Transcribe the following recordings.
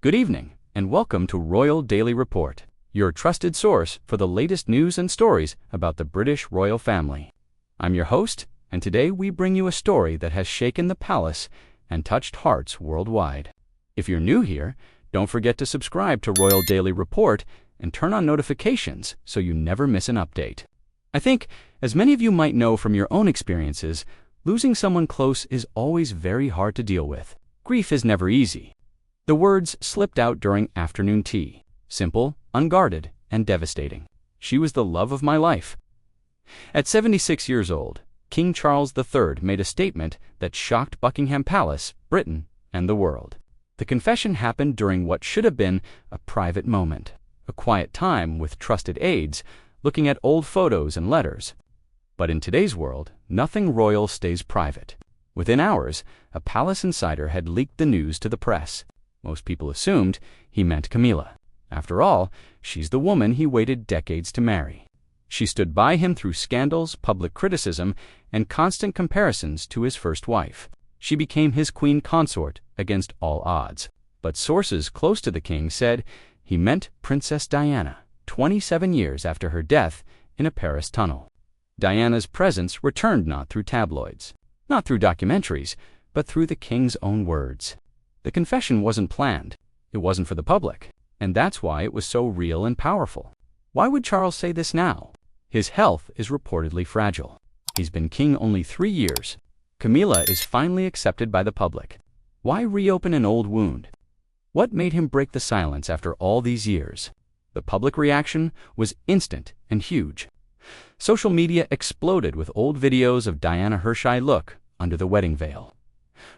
Good evening, and welcome to Royal Daily Report, your trusted source for the latest news and stories about the British royal family. I'm your host, and today we bring you a story that has shaken the palace and touched hearts worldwide. If you're new here, don't forget to subscribe to Royal Daily Report and turn on notifications so you never miss an update. I think, as many of you might know from your own experiences, losing someone close is always very hard to deal with. Grief is never easy. The words slipped out during afternoon tea. Simple, unguarded, and devastating. She was the love of my life. At 76 years old, King Charles III made a statement that shocked Buckingham Palace, Britain, and the world. The confession happened during what should have been a private moment, a quiet time with trusted aides, looking at old photos and letters. But in today's world, nothing royal stays private. Within hours, a palace insider had leaked the news to the press. Most people assumed he meant Camilla. After all, she's the woman he waited decades to marry. She stood by him through scandals, public criticism, and constant comparisons to his first wife. She became his queen consort against all odds. But sources close to the king said he meant Princess Diana, 27 years after her death in a Paris tunnel. Diana's presence returned not through tabloids, not through documentaries, but through the king's own words. The confession wasn't planned. It wasn't for the public. And that's why it was so real and powerful. Why would Charles say this now? His health is reportedly fragile. He's been king only 3 years. Camilla is finally accepted by the public. Why reopen an old wound? What made him break the silence after all these years? The public reaction was instant and huge. Social media exploded with old videos of Diana her shy look under the wedding veil.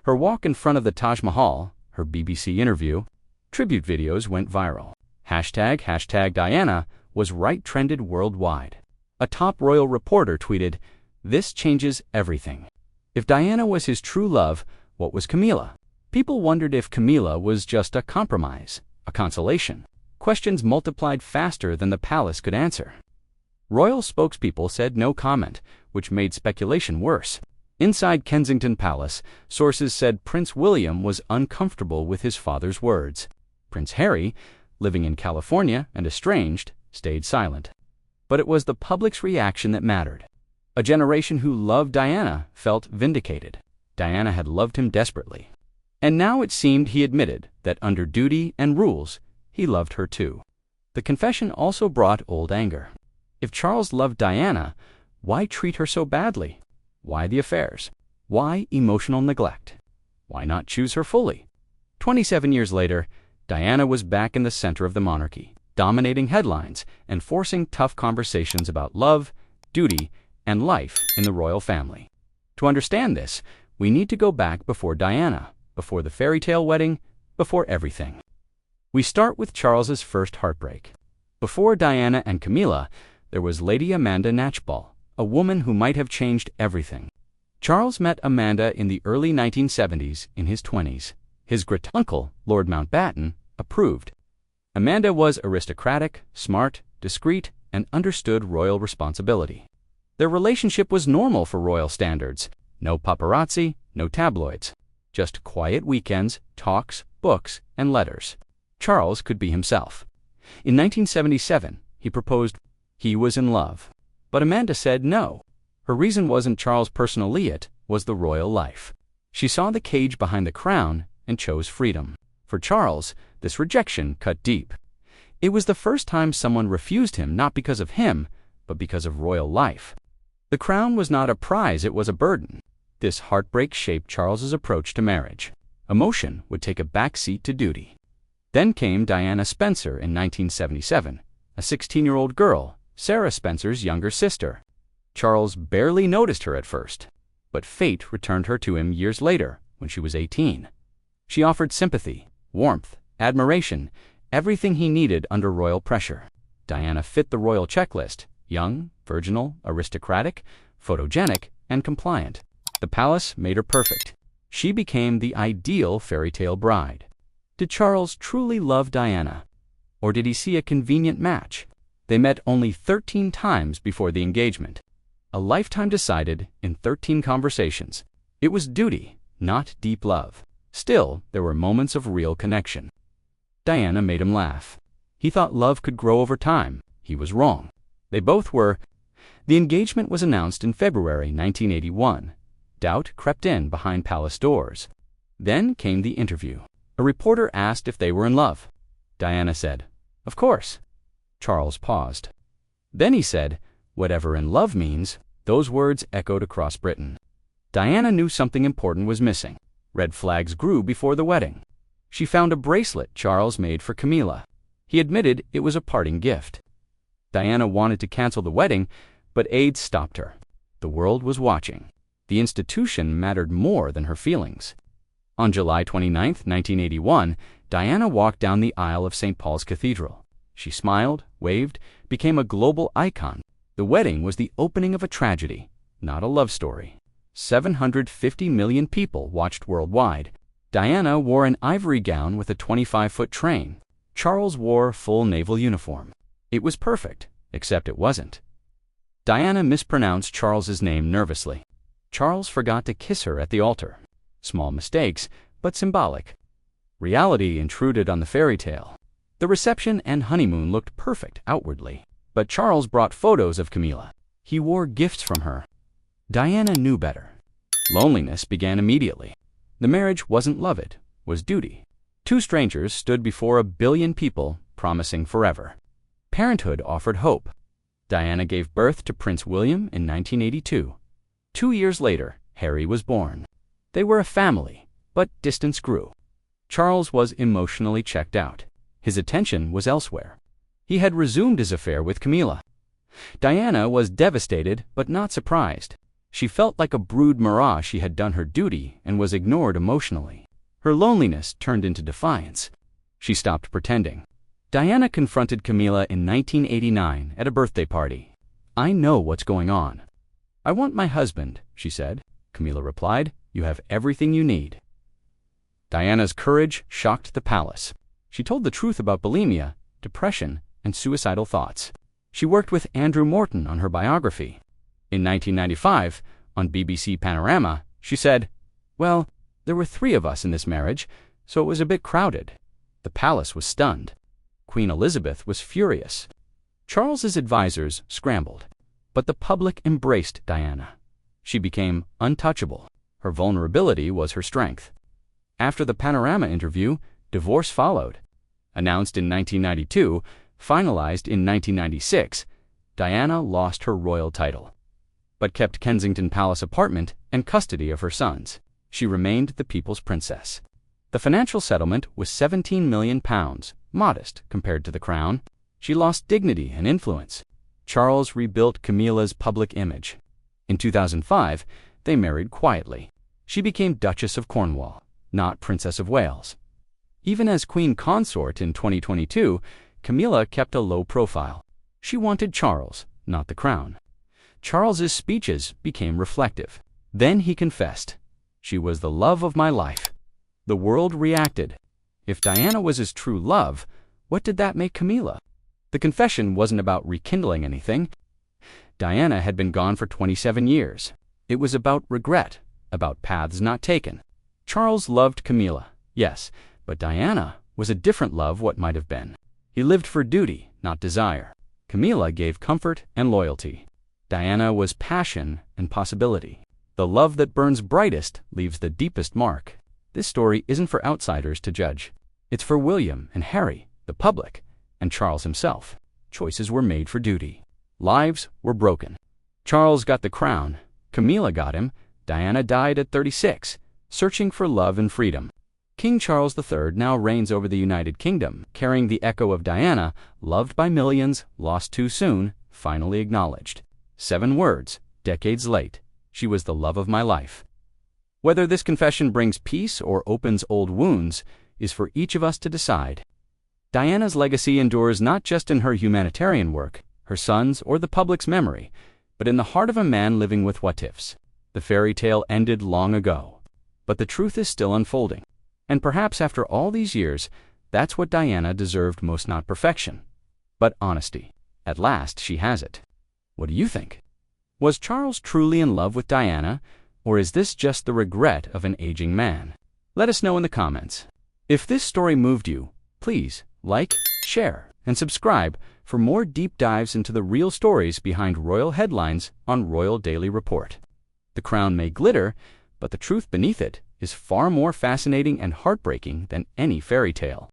Her walk in front of the Taj Mahal, her BBC interview, tribute videos went viral. #hashtag Diana was trended worldwide. A top royal reporter tweeted, "This changes everything." If Diana was his true love, what was Camilla? People wondered if Camilla was just a compromise, a consolation. Questions multiplied faster than the palace could answer. Royal spokespeople said no comment, which made speculation worse. Inside Kensington Palace, sources said Prince William was uncomfortable with his father's words. Prince Harry, living in California and estranged, stayed silent. But it was the public's reaction that mattered. A generation who loved Diana felt vindicated. Diana had loved him desperately. And now it seemed he admitted that under duty and rules, he loved her too. The confession also brought old anger. If Charles loved Diana, why treat her so badly? Why the affairs? Why emotional neglect? Why not choose her fully? 27 years later, Diana was back in the center of the monarchy, dominating headlines and forcing tough conversations about love, duty, and life in the royal family. To understand this, we need to go back before Diana, before the fairy tale wedding, before everything. We start with Charles's first heartbreak. Before Diana and Camilla, there was Lady Amanda Knatchbull, a woman who might have changed everything. Charles met Amanda in the early 1970s in his 20s. His great-uncle, Lord Mountbatten, approved. Amanda was aristocratic, smart, discreet, and understood royal responsibility. Their relationship was normal for royal standards. No paparazzi, no tabloids. Just quiet weekends, talks, books, and letters. Charles could be himself. In 1977, he proposed. He was in love. But Amanda said no. Her reason wasn't Charles' personal liet, was the royal life. She saw the cage behind the crown and chose freedom. For Charles, this rejection cut deep. It was the first time someone refused him not because of him, but because of royal life. The crown was not a prize, it was a burden. This heartbreak shaped Charles's approach to marriage. Emotion would take a back seat to duty. Then came Diana Spencer in 1977, a 16-year-old girl, Sarah Spencer's younger sister. Charles barely noticed her at first, but fate returned her to him years later when she was 18. She offered sympathy, warmth, admiration, everything he needed under royal pressure. Diana fit the royal checklist: young, virginal, aristocratic, photogenic, and compliant. The palace made her perfect. She became the ideal fairy tale bride. Did Charles truly love Diana? Or did he see a convenient match? They met only 13 times before the engagement. A lifetime decided in 13 conversations. It was duty, not deep love. Still, there were moments of real connection. Diana made him laugh. He thought love could grow over time. He was wrong. They both were. The engagement was announced in February 1981. Doubt crept in behind palace doors. Then came the interview. A reporter asked if they were in love. Diana said, "Of course." Charles paused. Then he said, "Whatever in love means." Those words echoed across Britain. Diana knew something important was missing. Red flags grew before the wedding. She found a bracelet Charles made for Camilla. He admitted it was a parting gift. Diana wanted to cancel the wedding, but aides stopped her. The world was watching. The institution mattered more than her feelings. On July 29, 1981, Diana walked down the aisle of St. Paul's Cathedral. She smiled, waved, became a global icon. The wedding was the opening of a tragedy, not a love story. 750 million people watched worldwide. Diana wore an ivory gown with a 25-foot train. Charles wore full naval uniform. It was perfect, except it wasn't. Diana mispronounced Charles's name nervously. Charles forgot to kiss her at the altar. Small mistakes, but symbolic. Reality intruded on the fairy tale. The reception and honeymoon looked perfect outwardly, but Charles brought photos of Camilla. He wore gifts from her. Diana knew better. Loneliness began immediately. The marriage wasn't love, it was duty. Two strangers stood before 1 billion people, promising forever. Parenthood offered hope. Diana gave birth to Prince William in 1982. 2 years later, Harry was born. They were a family, but distance grew. Charles was emotionally checked out. His attention was elsewhere. He had resumed his affair with Camilla. Diana was devastated, but not surprised. She felt like a brood mirage. She had done her duty and was ignored emotionally. Her loneliness turned into defiance. She stopped pretending. Diana confronted Camilla in 1989 at a birthday party. "I know what's going on." "I want my husband," she said. Camilla replied, "You have everything you need." Diana's courage shocked the palace. She told the truth about bulimia, depression, and suicidal thoughts. She worked with Andrew Morton on her biography. In 1995, on BBC Panorama, she said, "Well, there were 3 of us in this marriage, so it was a bit crowded." The palace was stunned. Queen Elizabeth was furious. Charles's advisors scrambled. But the public embraced Diana. She became untouchable. Her vulnerability was her strength. After the Panorama interview, divorce followed. Announced in 1992, finalized in 1996, Diana lost her royal title, but kept Kensington Palace apartment and custody of her sons. She remained the people's princess. The financial settlement was £17 million, modest compared to the crown. She lost dignity and influence. Charles rebuilt Camilla's public image. In 2005, they married quietly. She became Duchess of Cornwall, not Princess of Wales. Even as Queen Consort in 2022, Camilla kept a low profile. She wanted Charles, not the crown. Charles's speeches became reflective. Then he confessed, "She was the love of my life." The world reacted. If Diana was his true love, what did that make Camilla? The confession wasn't about rekindling anything. Diana had been gone for 27 years. It was about regret, about paths not taken. Charles loved Camilla, yes, but Diana was a different love what might have been. He lived for duty, not desire. Camilla gave comfort and loyalty. Diana was passion and possibility. The love that burns brightest leaves the deepest mark. This story isn't for outsiders to judge. It's for William and Harry, the public, and Charles himself. Choices were made for duty. Lives were broken. Charles got the crown. Camilla got him. Diana died at 36, searching for love and freedom. King Charles III now reigns over the United Kingdom, carrying the echo of Diana, loved by millions, lost too soon, finally acknowledged. 7 words, decades late. She was the love of my life. Whether this confession brings peace or opens old wounds is for each of us to decide. Diana's legacy endures not just in her humanitarian work, her sons, or the public's memory, but in the heart of a man living with what-ifs. The fairy tale ended long ago, but the truth is still unfolding. And perhaps after all these years, that's what Diana deserved most, not perfection, but honesty. At last, she has it. What do you think? Was Charles truly in love with Diana, or is this just the regret of an aging man? Let us know in the comments. If this story moved you, Please like, share, and subscribe for more deep dives into the real stories behind royal headlines on Royal Daily Report. The crown may glitter, but the truth beneath it is far more fascinating and heartbreaking than any fairy tale.